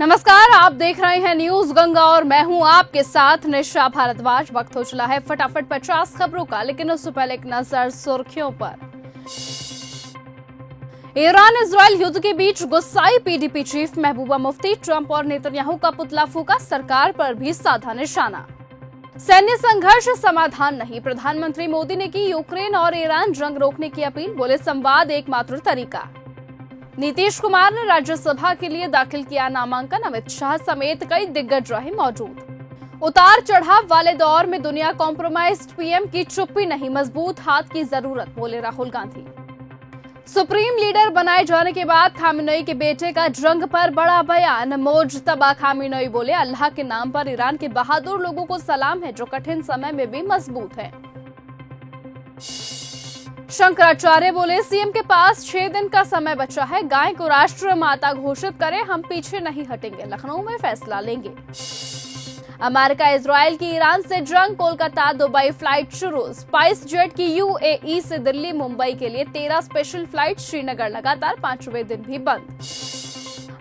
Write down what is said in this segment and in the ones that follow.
नमस्कार, आप देख रहे हैं न्यूज गंगा और मैं हूं आपके साथ निशा भारद्वाज। वक्त हो चला है फटाफट 50 खबरों का, लेकिन उससे पहले एक नजर सुर्खियों पर। ईरान इजराइल युद्ध के बीच गुस्साई PDP chief Mehbooba Mufti, Trump और नेतन्याहू का पुतला फूका, सरकार पर भी साधा निशाना। सैन्य संघर्ष समाधान नहीं, प्रधानमंत्री मोदी ने की यूक्रेन और ईरान जंग रोकने की अपील, बोले संवाद एकमात्र तरीका। नीतीश कुमार ने राज्यसभा के लिए दाखिल किया नामांकन, अमित शाह समेत कई दिग्गज रहे मौजूद। उतार चढ़ाव वाले दौर में दुनिया कॉम्प्रोमाइज्ड, पीएम की चुप्पी नहीं, मजबूत हाथ की जरूरत, बोले राहुल गांधी। सुप्रीम लीडर बनाए जाने के बाद खामेनेई के बेटे का जंग पर बड़ा बयान, मोजतबा खामेनेई बोले अल्लाह के नाम पर ईरान के बहादुर लोगों को सलाम है जो कठिन समय में भी मजबूत है। शंकराचार्य बोले सीएम के पास 6 दिन का समय बचा है, गाय को राष्ट्र माता घोषित करें, हम पीछे नहीं हटेंगे, लखनऊ में फैसला लेंगे। अमेरिका इजराइल की ईरान से जंग, कोलकाता दुबई फ्लाइट शुरू, स्पाइस जेट की यूएई से दिल्ली मुंबई के लिए 13 स्पेशल फ्लाइट, श्रीनगर लगातार 5वें दिन भी बंद।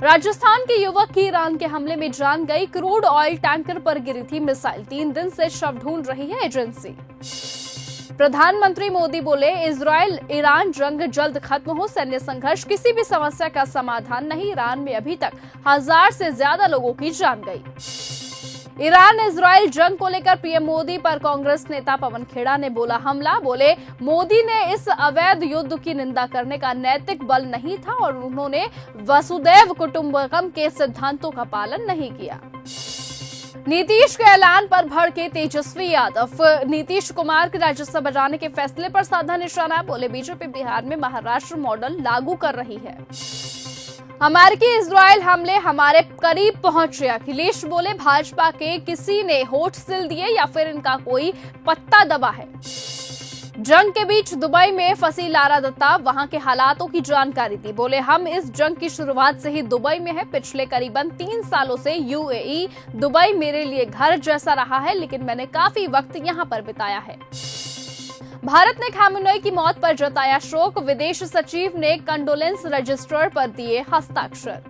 राजस्थान के युवक की ईरान के हमले में जान गई, क्रूड ऑयल टैंकर पर गिरी थी मिसाइल, 3 दिन से शव ढूंढ रही है एजेंसी। प्रधानमंत्री मोदी बोले इजराइल ईरान जंग जल्द खत्म हो, सैन्य संघर्ष किसी भी समस्या का समाधान नहीं, ईरान में अभी तक 1000 से ज्यादा लोगों की जान गई। ईरान इजराइल जंग को लेकर पीएम मोदी पर कांग्रेस नेता पवन खेड़ा ने बोला हमला, बोले मोदी ने इस अवैध युद्ध की निंदा करने का नैतिक बल नहीं था और उन्होंने वसुदैव कुटुंबकम के सिद्धांतों का पालन नहीं किया। नीतीश के ऐलान पर भड़के तेजस्वी यादव, नीतीश कुमार के राज्यसभा जाने के फैसले पर साधा निशाना, बोले बीजेपी बिहार में महाराष्ट्र मॉडल लागू कर रही है। अमेरिकी इजराइल हमले हमारे करीब पहुंचे, अखिलेश बोले भाजपा के किसी ने होठ सिल दिए या फिर इनका कोई पत्ता दबा है। जंग के बीच दुबई में फंसी लारा दत्ता, वहां के हालातों की जानकारी दी, बोले हम इस जंग की शुरुआत से ही दुबई में है, पिछले करीबन 3 सालों से यूएई दुबई मेरे लिए घर जैसा रहा है, लेकिन मैंने काफी वक्त यहां पर बिताया है। भारत ने खामेनेई की मौत पर जताया शोक, विदेश सचिव ने कंडोलेंस रजिस्टर पर दिए हस्ताक्षर।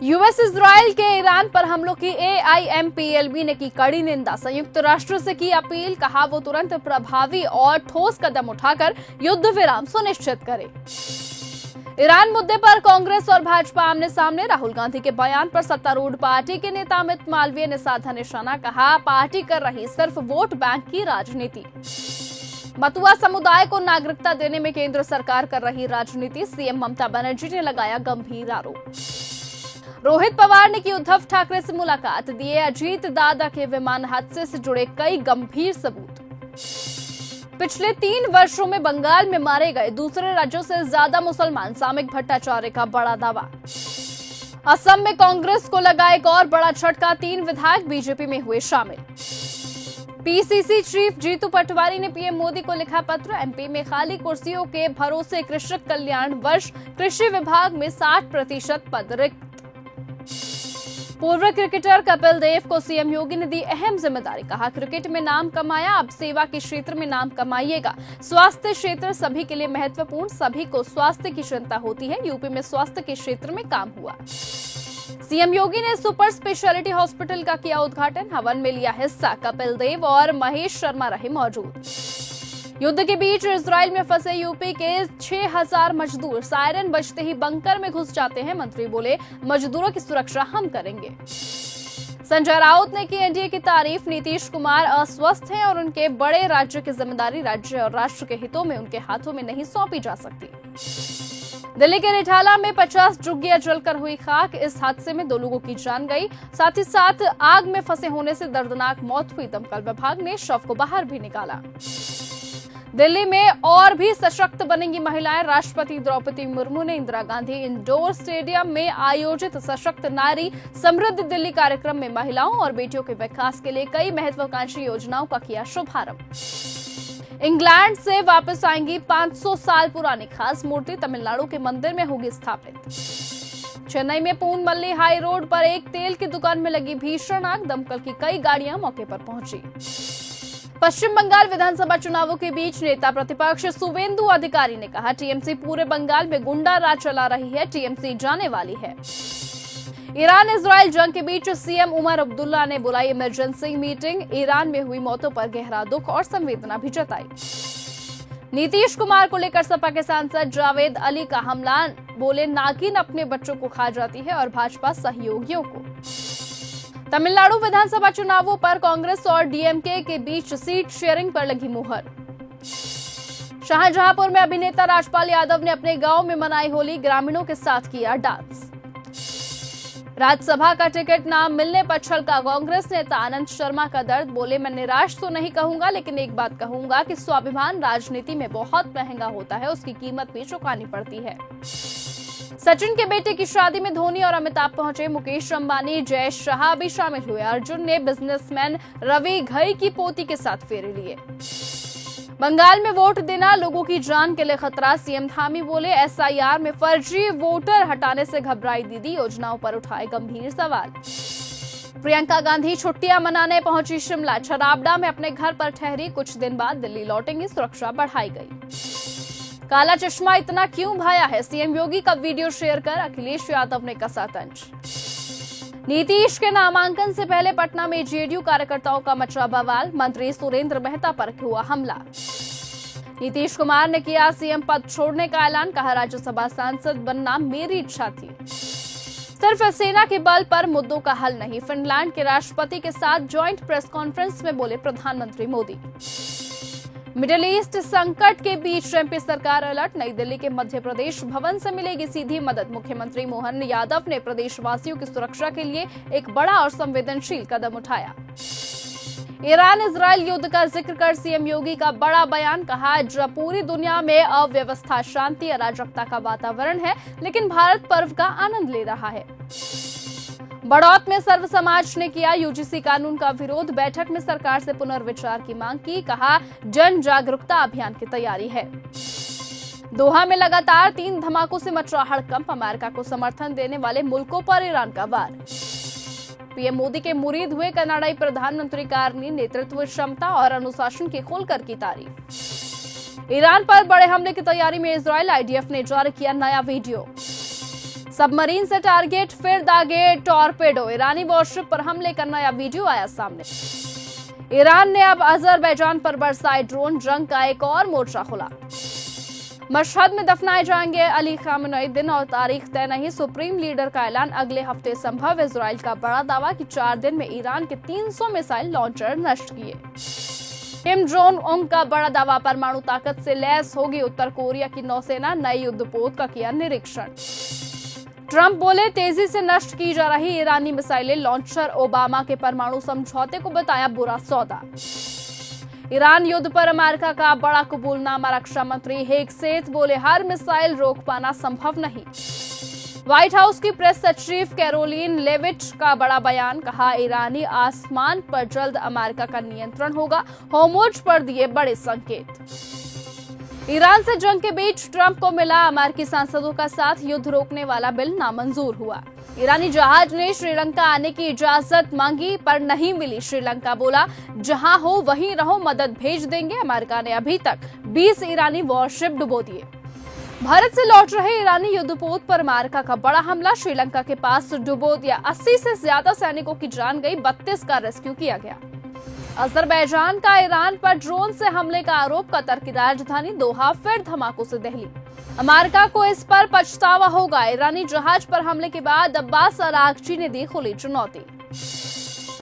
यूएस इजराइल के ईरान पर हमलों की एआईएमपीएलबी ने की कड़ी निंदा, संयुक्त राष्ट्र से की अपील, कहा वो तुरंत प्रभावी और ठोस कदम उठाकर युद्ध विराम सुनिश्चित करे। ईरान मुद्दे पर कांग्रेस और भाजपा आमने सामने, राहुल गांधी के बयान पर सत्तारूढ़ पार्टी के नेता अमित मालवीय ने साधा निशाना, कहा पार्टी कर रही सिर्फ वोट बैंक की राजनीति। मतुआ समुदाय को नागरिकता देने में केंद्र सरकार कर रही राजनीति, सीएम ममता बनर्जी ने लगाया गंभीर आरोप। रोहित पवार ने की उद्धव ठाकरे से मुलाकात, दिए अजीत दादा के विमान हादसे से जुड़े कई गंभीर सबूत। पिछले 3 वर्षों में बंगाल में मारे गए दूसरे राज्यों से ज्यादा मुसलमान, सामिक भट्टाचार्य का बड़ा दावा। असम में कांग्रेस को लगा एक और बड़ा झटका, 3 विधायक बीजेपी में हुए शामिल। पीसीसी चीफ जीतू पटवारी ने पीएम मोदी को लिखा पत्र, एमपी में खाली कुर्सियों के भरोसे कृषक कल्याण वर्ष, कृषि विभाग में 60% पद रिक्त। पूर्व क्रिकेटर कपिल देव को सीएम योगी ने दी अहम जिम्मेदारी, कहा क्रिकेट में नाम कमाया, अब सेवा के क्षेत्र में नाम कमाइएगा। स्वास्थ्य क्षेत्र सभी के लिए महत्वपूर्ण, सभी को स्वास्थ्य की चिंता होती है, यूपी में स्वास्थ्य के क्षेत्र में काम हुआ। सीएम योगी ने सुपर स्पेशलिटी हॉस्पिटल का किया उद्घाटन, हवन में लिया हिस्सा कपिल देव और महेश शर्मा रहे मौजूद। युद्ध के बीच इजराइल में फंसे यूपी के 6000 मजदूर, सायरन बजते ही बंकर में घुस जाते हैं, मंत्री बोले मजदूरों की सुरक्षा हम करेंगे। संजय राउत ने की एनडीए की तारीफ, नीतीश कुमार अस्वस्थ हैं और उनके बड़े राज्य की जिम्मेदारी राज्य और राष्ट्र के हितों में उनके हाथों में नहीं सौंपी जा सकती। दिल्ली के रिठाला में 50 झुग्गियां जलकर हुई खाक, इस हादसे में 2 लोगों की जान गई, साथ ही साथ आग में फंसे होने से दर्दनाक मौत हुई, दमकल विभाग ने शव को बाहर भी निकाला। दिल्ली में और भी सशक्त बनेंगी महिलाएं, राष्ट्रपति द्रौपदी मुर्मू ने इंदिरा गांधी इंडोर स्टेडियम में आयोजित सशक्त नारी समृद्ध दिल्ली कार्यक्रम में महिलाओं और बेटियों के विकास के लिए कई महत्वाकांक्षी योजनाओं का किया शुभारंभ। इंग्लैंड से वापस आएंगी 500 साल पुरानी खास मूर्ति, तमिलनाडु के मंदिर में होगी स्थापित। चेन्नई में पूनमल्ली हाई रोड पर एक तेल की दुकान में लगी भीषण आग, दमकल की कई गाड़ियां मौके पर पहुंची। पश्चिम बंगाल विधानसभा चुनावों के बीच नेता प्रतिपक्ष शुवेंदु अधिकारी ने कहा टीएमसी पूरे बंगाल में गुंडा राज चला रही है, टीएमसी जाने वाली है। ईरान इजराइल जंग के बीच सीएम उमर अब्दुल्ला ने बुलाई इमरजेंसी मीटिंग। ईरान में हुई मौतों पर गहरा दुख और संवेदना भी जताई। नीतीश कुमार को लेकर सपा के सांसद जावेद अली का हमला, बोले नागिन अपने बच्चों को खा जाती है और भाजपा सहयोगियों को। तमिलनाडु विधानसभा चुनावों पर कांग्रेस और डीएमके के बीच सीट शेयरिंग पर लगी मुहर। शाहजहांपुर में अभिनेता राजपाल यादव ने अपने गांव में मनाई होली, ग्रामीणों के साथ किया डांस। राज्यसभा का टिकट ना मिलने पर छलका कांग्रेस नेता आनंद शर्मा का दर्द, बोले मैं निराश तो नहीं कहूंगा, लेकिन एक बात कहूंगा कि स्वाभिमान राजनीति में बहुत महंगा होता है, उसकी कीमत भी चुकानी पड़ती है। सचिन के बेटे की शादी में धोनी और अमिताभ पहुंचे, मुकेश अंबानी, जय शाह भी शामिल हुए। अर्जुन ने बिजनेसमैन रवि घई की पोती के साथ फेरे लिए। बंगाल में वोट देना लोगों की जान के लिए खतरा, सीएम धामी बोले एसआईआर में फर्जी वोटर हटाने से घबराई दीदी, योजनाओं पर उठाए गंभीर सवाल। प्रियंका गांधी छुट्टियां मनाने पहुंची शिमला, छराबड़ा में अपने घर पर ठहरी, कुछ दिन बाद दिल्ली लौटेंगी, सुरक्षा बढ़ाई गई। काला चश्मा इतना क्यों भाया है, सीएम योगी का वीडियो शेयर कर अखिलेश यादव ने कसा तंज। नीतीश के नामांकन से पहले पटना में जेडीयू कार्यकर्ताओं का मचा बवाल, मंत्री सुरेंद्र मेहता पर हुआ हमला। नीतीश कुमार ने किया सीएम पद छोड़ने का ऐलान, कहा राज्यसभा सांसद बनना मेरी इच्छा थी, सिर्फ सेना के बल पर मुद्दों का हल नहीं। फिनलैंड के राष्ट्रपति के साथ ज्वाइंट प्रेस कॉन्फ्रेंस में बोले प्रधानमंत्री मोदी। मिडिल ईस्ट संकट के बीच एमपी सरकार अलर्ट, नई दिल्ली के मध्य प्रदेश भवन से मिलेगी सीधी मदद। मुख्यमंत्री मोहन यादव ने प्रदेशवासियों की सुरक्षा के लिए एक बड़ा और संवेदनशील कदम उठाया। ईरान इजराइल युद्ध का जिक्र कर सीएम योगी का बड़ा बयान, कहा जब पूरी दुनिया में अव्यवस्था, शांति, अराजकता का वातावरण है, लेकिन भारत पर्व का आनंद ले रहा है। बड़ौत में सर्व समाज ने किया यूजीसी कानून का विरोध, बैठक में सरकार से पुनर्विचार की मांग की, कहा जन जागरूकता अभियान की तैयारी है। दोहा में लगातार 3 धमाकों से मच रहा हड़कंप, अमेरिका को समर्थन देने वाले मुल्कों पर ईरान का वार। पीएम मोदी के मुरीद हुए कनाडाई प्रधानमंत्री कारनी, नेतृत्व क्षमता और अनुशासन की खुलकर की तारीफ। ईरान पर बड़े हमले की तैयारी में इजराइल, आईडीएफ ने जारी किया नया वीडियो। सबमरीन से टारगेट फिर दागे टॉर्पेडो, ईरानी वॉरशिप पर हमले का नया वीडियो आया सामने। ईरान ने अब अजरबैजान पर बरसाए ड्रोन, जंग का एक और मोर्चा खुला। मशहद में दफनाए जाएंगे अली खामेनी, दिन और तारीख तय नहीं, सुप्रीम लीडर का ऐलान, अगले हफ्ते संभव। इजराइल का बड़ा दावा कि 4 दिन में ईरान के 300 मिसाइल लॉन्चर नष्ट किए। किम जोंग उन का बड़ा दावा, परमाणु ताकत से लैस होगी उत्तर कोरिया की नौसेना, नए युद्धपोत का किया निरीक्षण। ट्रंप बोले तेजी से नष्ट की जा रही ईरानी मिसाइलें लॉन्चर, ओबामा के परमाणु समझौते को बताया बुरा सौदा। ईरान युद्ध पर अमेरिका का बड़ा कबूलनामा, रक्षा मंत्री हेगसेथ बोले हर मिसाइल रोक पाना संभव नहीं। व्हाइट हाउस की प्रेस सचिव कैरोलिन लेविट का बड़ा बयान, कहा ईरानी आसमान पर जल्द अमेरिका का नियंत्रण होगा, होर्मुज पर दिए बड़े संकेत। ईरान से जंग के बीच ट्रंप को मिला अमेरिकी सांसदों का साथ, युद्ध रोकने वाला बिल नामंजूर हुआ। ईरानी जहाज ने श्रीलंका आने की इजाजत मांगी पर नहीं मिली, श्रीलंका बोला जहां हो वहीं रहो, मदद भेज देंगे। अमेरिका ने अभी तक 20 ईरानी वॉरशिप डुबो दिए। भारत से लौट रहे ईरानी युद्धपोत पर अमेरिका का बड़ा हमला, श्रीलंका के पास डुबो दिया। 80 से ज्यादा सैनिकों की जान गई, 32 का रेस्क्यू किया गया। अजरबैजान का ईरान पर ड्रोन से हमले का आरोप, कतर की राजधानी दोहा फिर धमाकों से दहली। अमेरिका को इस पर पछतावा होगा, ईरानी जहाज पर हमले के बाद अब्बास अरागची ने दी खुली चुनौती।